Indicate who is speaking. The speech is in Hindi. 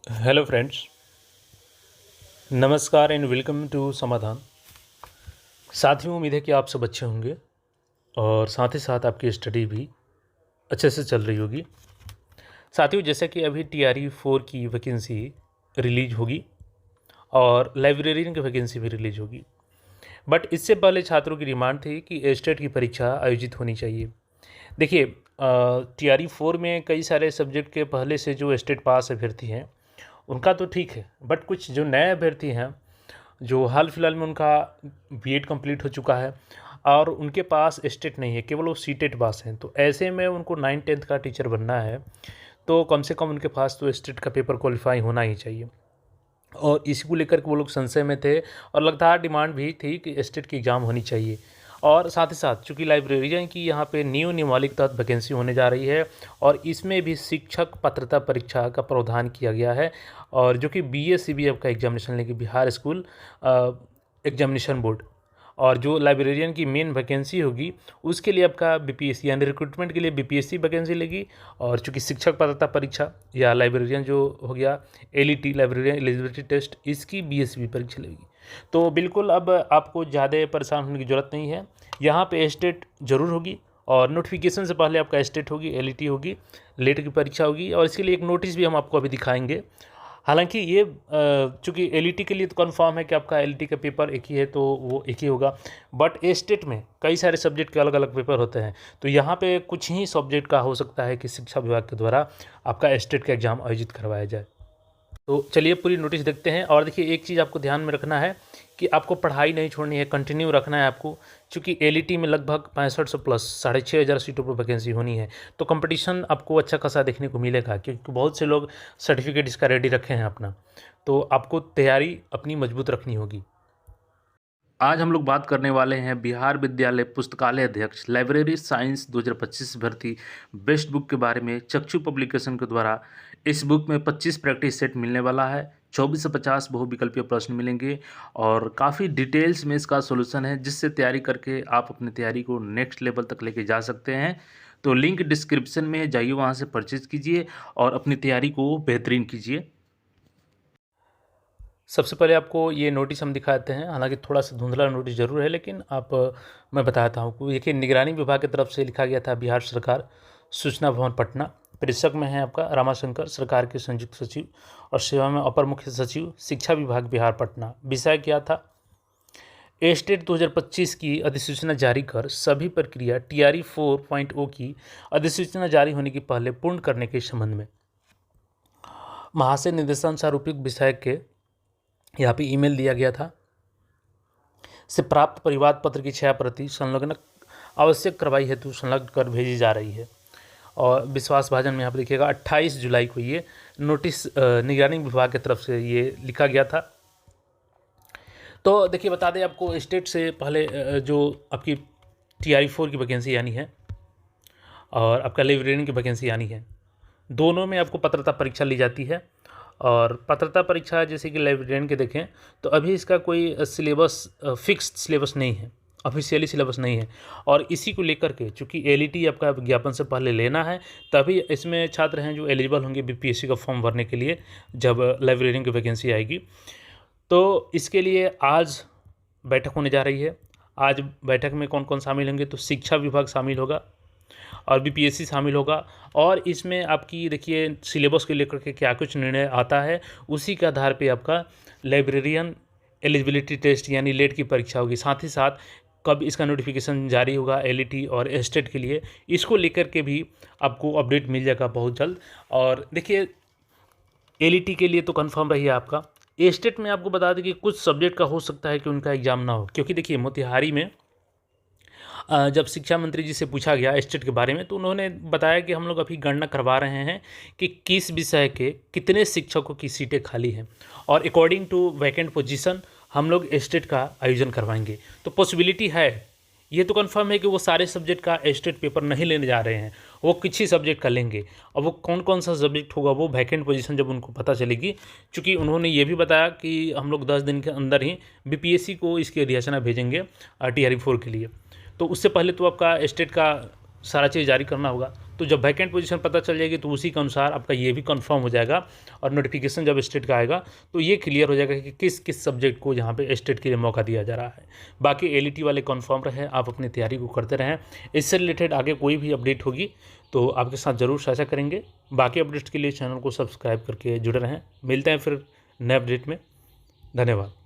Speaker 1: हेलो फ्रेंड्स, नमस्कार एंड वेलकम टू समाधान। साथियों, उम्मीद है कि आप सब अच्छे होंगे और साथ ही साथ आपकी स्टडी भी अच्छे से चल रही होगी। साथियों, जैसा कि अभी TRE 4 की वैकेंसी रिलीज होगी और लाइब्रेरियन की वैकेंसी भी रिलीज होगी, बट इससे पहले छात्रों की डिमांड थी कि एस्टेट की परीक्षा आयोजित होनी चाहिए। देखिए, TRE 4 में कई सारे सब्जेक्ट के पहले से जो स्टेट पास अभ्यर्थी हैं उनका तो ठीक है, बट कुछ जो नए अभ्यर्थी हैं जो हाल फिलहाल में उनका बीएड कंप्लीट हो चुका है और उनके पास स्टेट नहीं है, केवल वो सीटेट पास हैं, तो ऐसे में उनको 9th-10th का टीचर बनना है तो कम से कम उनके पास तो स्टेट का पेपर क्वालिफाई होना ही चाहिए। और इसी को लेकर के वो लोग संशय में थे और लगातार डिमांड भी थी कि स्टेट की एग्ज़ाम होनी चाहिए। और साथ ही साथ चूँकि लाइब्रेरियन की यहाँ पे न्यू नियमावली के तहत वैकेंसी होने जा रही है और इसमें भी शिक्षक पात्रता परीक्षा का प्रावधान किया गया है, और जो कि BSCBF का एग्जामिनेशन लेगी, बिहार स्कूल एग्जामिनेशन बोर्ड। और जो लाइब्रेरियन की मेन वैकेंसी होगी उसके लिए आपका BPSC यानी रिक्रूटमेंट के लिए BPSC वैकेंसी लेगी, और चूँकि शिक्षक पात्रता परीक्षा या लाइब्रेरियन जो हो गया LET लाइब्रेरियन एलिजिबिलिटी टेस्ट, इसकी BSCB परीक्षा लगेगी। तो बिल्कुल अब आपको ज़्यादा परेशान होने की ज़रूरत नहीं है। यहाँ पे स्टेट ज़रूर होगी और नोटिफिकेशन से पहले आपका स्टेट होगी, LET होगी, लेट की परीक्षा होगी, और इसके लिए एक नोटिस भी हम आपको अभी दिखाएंगे। हालांकि ये चूँकि LET के लिए तो कन्फर्म है कि आपका LET का पेपर एक ही है तो वो एक ही होगा, बट स्टेट में कई सारे सब्जेक्ट के अलग अलग पेपर होते हैं, तो यहाँ पे कुछ ही सब्जेक्ट का हो सकता है कि शिक्षा विभाग के द्वारा आपका स्टेट का एग्ज़ाम आयोजित करवाया जाए। तो चलिए पूरी नोटिस देखते हैं। और देखिए, एक चीज़ आपको ध्यान में रखना है कि आपको पढ़ाई नहीं छोड़नी है, कंटिन्यू रखना है आपको, क्योंकि LET में लगभग 6500 प्लस 6500 सीटों पर वैकेंसी होनी है, तो कंपटीशन आपको अच्छा खासा देखने को मिलेगा, क्योंकि बहुत से लोग सर्टिफिकेट इसका रेडी रखे हैं अपना, तो आपको तैयारी अपनी मजबूत रखनी होगी। आज हम लोग बात करने वाले हैं बिहार विद्यालय पुस्तकालय अध्यक्ष लाइब्रेरी साइंस 2025 भर्ती बेस्ट बुक के बारे में। चक्षु पब्लिकेशन के द्वारा इस बुक में 25 प्रैक्टिस सेट मिलने वाला है, 24 से 50 बहुविकल्पीय प्रश्न मिलेंगे और काफ़ी डिटेल्स में इसका सॉल्यूशन है, जिससे तैयारी करके आप अपनी तैयारी को नेक्स्ट लेवल तक लेके जा सकते हैं। तो लिंक डिस्क्रिप्शन में जाइए, वहाँ से परचेज कीजिए और अपनी तैयारी को बेहतरीन कीजिए। सबसे पहले आपको ये नोटिस हम दिखाते हैं, हालांकि थोड़ा सा धुंधला नोटिस ज़रूर है, लेकिन मैं बताता हूँ कि देखिए, निगरानी विभाग की तरफ से लिखा गया था बिहार सरकार, सूचना भवन पटना। प्रेषक में है आपका रामाशंकर, सरकार के संयुक्त सचिव, और सेवा में अपर मुख्य सचिव, शिक्षा विभाग बिहार पटना। विषय क्या था? स्टेट 2025 की अधिसूचना जारी कर सभी प्रक्रिया TRE 4.0 की अधिसूचना जारी होने के पहले पूर्ण करने के संबंध में महाशय निर्देशानुसार उपयुक्त विषय के यहाँ पे ईमेल दिया गया था से प्राप्त परिवाद पत्र की 6 प्रति संलग्न आवश्यक कार्रवाई हेतु संलग्न कर भेजी जा रही है। और विश्वास भाजन में यहाँ पर देखिएगा 28 जुलाई को ये नोटिस निगरानी विभाग की तरफ से ये लिखा गया था। तो देखिए, बता दें आपको, स्टेट से पहले जो आपकी TRE 4 की वैकेंसी आनी है और आपका लाइब्रेरियन की वैकेंसी आनी है, दोनों में आपको पात्रता परीक्षा ली जाती है। और पात्रता परीक्षा जैसे कि लाइब्रेरियन के देखें तो अभी इसका कोई सिलेबस फिक्स्ड सिलेबस नहीं है, ऑफिशियली सिलेबस नहीं है, और इसी को लेकर के चूँकि LET आपका विज्ञापन से पहले लेना है, तभी इसमें छात्र हैं जो एलिजिबल होंगे BPSC का फॉर्म भरने के लिए जब लाइब्रेरियन की वैकेंसी आएगी। तो इसके लिए आज बैठक होने जा रही है। आज बैठक में कौन कौन शामिल होंगे? तो शिक्षा विभाग शामिल होगा और BPSC शामिल होगा, और इसमें आपकी देखिए सिलेबस को लेकर के क्या कुछ निर्णय आता है, उसी के आधार पे आपका लाइब्रेरियन एलिजिबिलिटी टेस्ट यानी लेट की परीक्षा होगी। साथ ही साथ कब इसका नोटिफिकेशन जारी होगा LET और स्टेट के लिए, इसको लेकर के भी आपको अपडेट मिल जाएगा बहुत जल्द। और देखिए, LET के लिए तो कन्फर्म रही है आपका। स्टेट में आपको बता दें कि कुछ सब्जेक्ट का हो सकता है कि उनका एग्ज़ाम ना हो, क्योंकि देखिए मोतिहारी में जब शिक्षा मंत्री जी से पूछा गया स्टेट के बारे में, तो उन्होंने बताया कि हम लोग अभी गणना करवा रहे हैं कि किस विषय के कितने शिक्षकों की सीटें खाली हैं, और अकॉर्डिंग टू वैकेंट पोजीशन हम लोग स्टेट का आयोजन करवाएंगे। तो पॉसिबिलिटी है, ये तो कंफर्म है कि वो सारे सब्जेक्ट का स्टेट पेपर नहीं लेने जा रहे हैं, वो कुछ ही सब्जेक्ट का लेंगे। और वो कौन कौन सा सब्जेक्ट होगा वो वैकेंट पोजीशन जब उनको पता चलेगी, क्योंकि उन्होंने ये भी बताया कि हम लोग 10 दिन के अंदर ही BPSC को इसकी अधिसूचना भेजेंगे TRE 4 के लिए। तो उससे पहले तो आपका स्टेट का सारा चीज़ जारी करना होगा। तो जब वैकेंट पोजीशन पता चल जाएगी तो उसी के अनुसार आपका ये भी कंफर्म हो जाएगा, और नोटिफिकेशन जब स्टेट का आएगा तो ये क्लियर हो जाएगा कि किस किस सब्जेक्ट को यहाँ पे स्टेट के लिए मौका दिया जा रहा है। बाकी एलईटी वाले कंफर्म रहे, आप अपनी तैयारी को करते रहें। इससे रिलेटेड आगे कोई भी अपडेट होगी तो आपके साथ ज़रूर साझा करेंगे। बाकी अपडेट्स के लिए चैनल को सब्सक्राइब करके जुड़े रहें। मिलते हैं फिर नए अपडेट में। धन्यवाद।